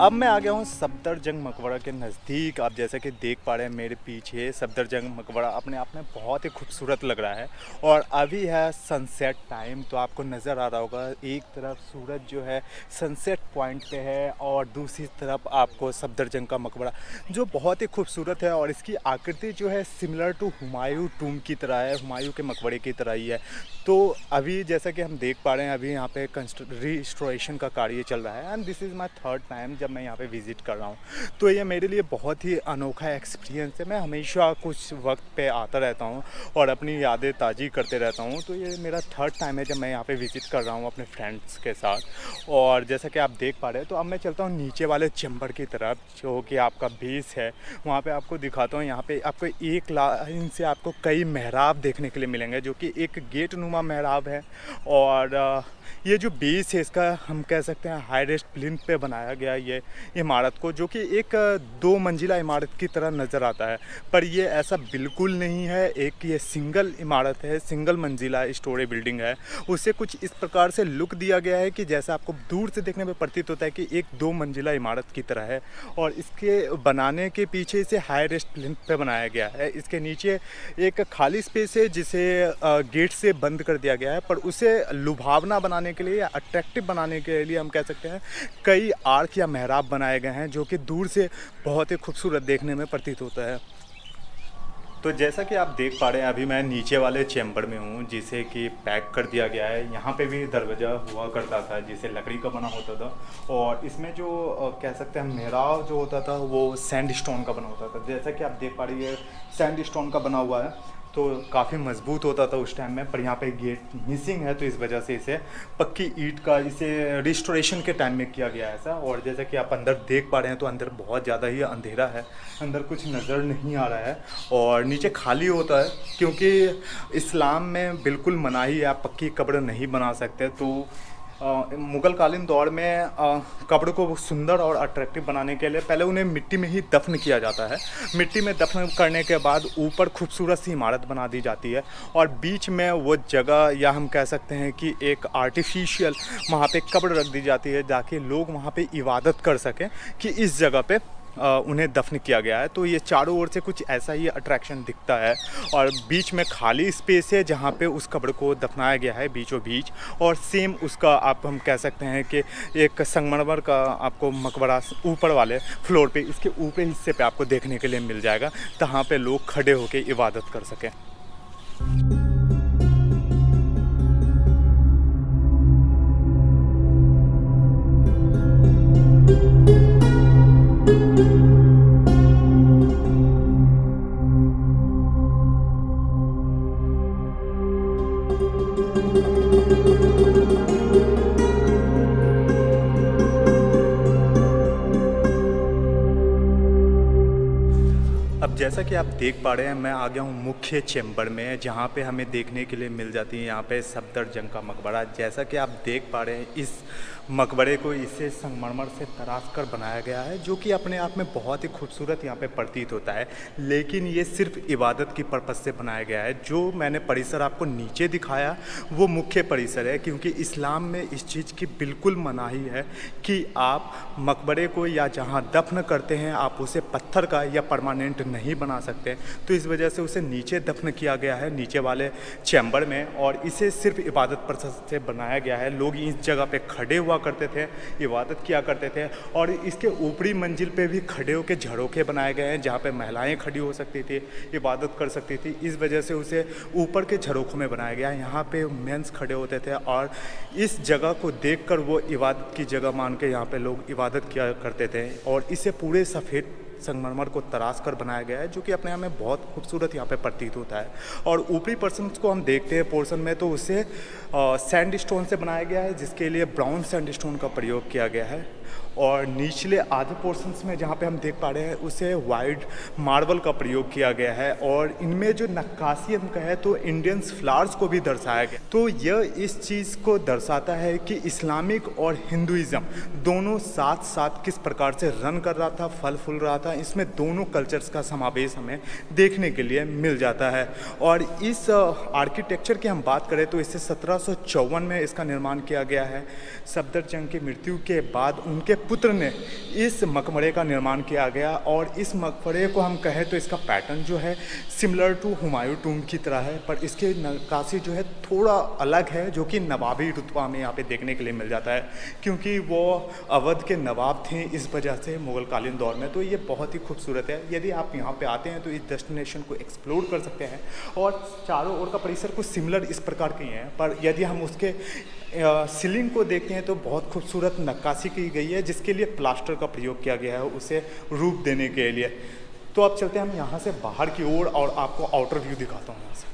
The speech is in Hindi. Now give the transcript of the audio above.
अब मैं आ गया हूँ सफदरजंग मकबरा के नज़दीक। आप जैसा कि देख पा रहे हैं मेरे पीछे सफदरजंग मकबरा अपने आप में बहुत ही खूबसूरत लग रहा है। और अभी है सनसेट टाइम, तो आपको नज़र आ रहा होगा एक तरफ सूरज जो है सनसेट पॉइंट पे है और दूसरी तरफ आपको सफदरजंग का मकबरा जो बहुत ही खूबसूरत है। और इसकी आकृति जो है सिमिलर टू हुमायूं टूम की तरह है, हुमायूं के मकबरे की तरह ही है। तो अभी जैसा कि हम देख पा रहे हैं अभी यहाँ पे रिस्टोरेशन का कार्य चल रहा है and this is my third time जब मैं यहाँ पे विज़िट कर रहा हूँ। तो ये मेरे लिए बहुत ही अनोखा एक्सपीरियंस है। मैं हमेशा कुछ वक्त पे आता रहता हूँ और अपनी यादें ताज़ी करते रहता हूँ। तो ये मेरा थर्ड टाइम है जब मैं यहाँ पे विज़िट कर रहा हूँ अपने फ्रेंड्स के साथ। और जैसा कि आप देख पा रहे हैं तो अब मैं चलता हूँ नीचे वाले चैम्बर की तरफ जो कि आपका बेस है, वहाँ पर आपको दिखाता हूँ। यहाँ पर आपको एक लाइन से आपको कई मेहराब देखने के लिए मिलेंगे जो कि एक गेट नुमा मेहराब है। और ये जो बेस है इसका हम कह सकते हैं हाई रेस्ट प्लिंथ पे बनाया गया ये इमारत को, जो कि एक दो मंजिला इमारत की तरह नज़र आता है, पर ये ऐसा बिल्कुल नहीं है। एक ये सिंगल इमारत है, सिंगल मंजिला स्टोरी बिल्डिंग है। उसे कुछ इस प्रकार से लुक दिया गया है कि जैसा आपको दूर से देखने में प्रतीत होता है कि एक दो मंजिला इमारत की तरह है। और इसके बनाने के पीछे इसे हाई रेस्ट प्लिंथ पे बनाया गया है। इसके नीचे एक खाली स्पेस है जिसे गेट से बंद कर दिया गया है, पर उसे लुभावना बनाने के लिए या अट्रैक्टिव बनाने के लिए हम कह सकते हैं कई आर्क या मेहराब बनाए गए हैं जो कि दूर से बहुत ही खूबसूरत देखने में प्रतीत होता है। तो जैसा कि आप देख पा रहे हैं अभी मैं नीचे वाले चैम्बर में हूँ जिसे कि पैक कर दिया गया है। यहाँ पे भी दरवाज़ा हुआ करता था जिसे लकड़ी का बना होता था और इसमें जो कह सकते हैं मेहराब जो होता था वो सैंड स्टोन का बना होता था। जैसा कि आप देख पा रही है सैंड स्टोन का बना हुआ है, तो काफ़ी मजबूत होता था उस टाइम में। पर यहाँ पे गेट मिसिंग है तो इस वजह से इसे पक्की ईंट का इसे रिस्टोरेशन के टाइम में किया गया है ऐसा। और जैसे कि आप अंदर देख पा रहे हैं तो अंदर बहुत ज़्यादा ही अंधेरा है, अंदर कुछ नज़र नहीं आ रहा है और नीचे खाली होता है क्योंकि इस्लाम में बिल्कुल मनाही है, आप पक्की कब्र नहीं बना सकते। तो मुग़ल कालीन दौर में कब्र को सुंदर और अट्रैक्टिव बनाने के लिए पहले उन्हें मिट्टी में ही दफन किया जाता है। मिट्टी में दफन करने के बाद ऊपर खूबसूरत सी इमारत बना दी जाती है और बीच में वो जगह या हम कह सकते हैं कि एक आर्टिफिशियल वहाँ पे कब्र रख दी जाती है ताकि लोग वहाँ पे इबादत कर सकें कि इस जगह पे उन्हें दफन किया गया है। तो ये चारों ओर से कुछ ऐसा ही अट्रैक्शन दिखता है और बीच में खाली स्पेस है जहाँ पे उस कब्र को दफनाया गया है बीचों बीच। और सेम उसका आप हम कह सकते हैं कि एक संगमरमर का आपको मकबरा ऊपर वाले फ्लोर पे इसके ऊपरी हिस्से पे आपको देखने के लिए मिल जाएगा, जहाँ पे लोग खड़े होकर इबादत कर सकें। अब जैसा कि आप देख पा रहे हैं मैं आ गया हूँ मुख्य चैम्बर में जहाँ पे हमें देखने के लिए मिल जाती है यहाँ पे सफदरजंग का मकबरा। जैसा कि आप देख पा रहे हैं इस मकबरे को इसे संगमरमर से तराश कर बनाया गया है जो कि अपने आप में बहुत ही खूबसूरत यहाँ पे प्रतीत होता है। लेकिन ये सिर्फ इबादत की पर्पज़ से बनाया गया है। जो मैंने परिसर आपको नीचे दिखाया वो मुख्य परिसर है क्योंकि इस्लाम में इस चीज़ की बिल्कुल मनाही है कि आप मकबरे को या जहाँ दफन करते हैं आप उसे पत्थर का या परमानेंट नहीं बना सकते। तो इस वजह से उसे नीचे दफन किया गया है नीचे वाले चैम्बर में और इसे सिर्फ इबादत पर्पज़ से बनाया गया है। लोग इस जगह पे खड़े हुआ करते थे, इबादत किया करते थे। और इसके ऊपरी मंजिल पे भी खड़े होकर झरोखे बनाए गए हैं जहाँ पे महिलाएं खड़ी हो सकती थी, इबादत कर सकती थी। इस वजह से उसे ऊपर के झरोखों में बनाया गया है। यहाँ पे मेंस खड़े होते थे और इस जगह को देखकर वो इबादत की जगह मान के यहाँ पे लोग इबादत किया करते थे। और इसे पूरे सफ़ेद संगमरमर को तराश कर बनाया गया है जो कि अपने आप में बहुत खूबसूरत यहाँ पे प्रतीत होता है। और ऊपरी पोर्शन को हम देखते हैं पोर्शन में तो उसे सैंड स्टोन से बनाया गया है जिसके लिए ब्राउन सैंड स्टोन का प्रयोग किया गया है। और निचले आधे पोर्शंस में जहाँ पे हम देख पा रहे हैं उसे वाइट मार्बल का प्रयोग किया गया है। और इनमें जो नक्काशी हम कहें तो इंडियंस फ्लावर्स को भी दर्शाया गया। तो यह इस चीज़ को दर्शाता है कि इस्लामिक और हिंदुइज़्म दोनों साथ साथ किस प्रकार से रन कर रहा था, फल फूल रहा था। इसमें दोनों कल्चर्स का समावेश हमें देखने के लिए मिल जाता है। और इस आर्किटेक्चर की हम बात करें तो इसे 1754 में इसका निर्माण किया गया है। सफदरजंग की मृत्यु के बाद उनके पुत्र ने इस मकबरे का निर्माण किया गया। और इस मकबरे को हम कहें तो इसका पैटर्न जो है सिमिलर टू हुमायूं टूम्ब की तरह है, पर इसकी नक्काशी जो है थोड़ा अलग है, जो कि नवाबी रुतबा में यहाँ पे देखने के लिए मिल जाता है, क्योंकि वो अवध के नवाब थे इस वजह से मुग़लकालीन दौर में। तो ये बहुत ही खूबसूरत है। यदि आप यहाँ पे आते हैं तो इस डेस्टिनेशन को एक्सप्लोर कर सकते हैं। और चारों ओर का परिसर कुछ सिमिलर इस प्रकार के हैं, पर यदि हम उसके सीलिंग को देखते हैं तो बहुत खूबसूरत नक्काशी की गई है, जिसके लिए प्लास्टर का प्रयोग किया गया है उसे रूप देने के लिए। तो अब चलते हैं हम यहाँ से बाहर की ओर और आपको आउटर व्यू दिखाता हूँ यहाँ से।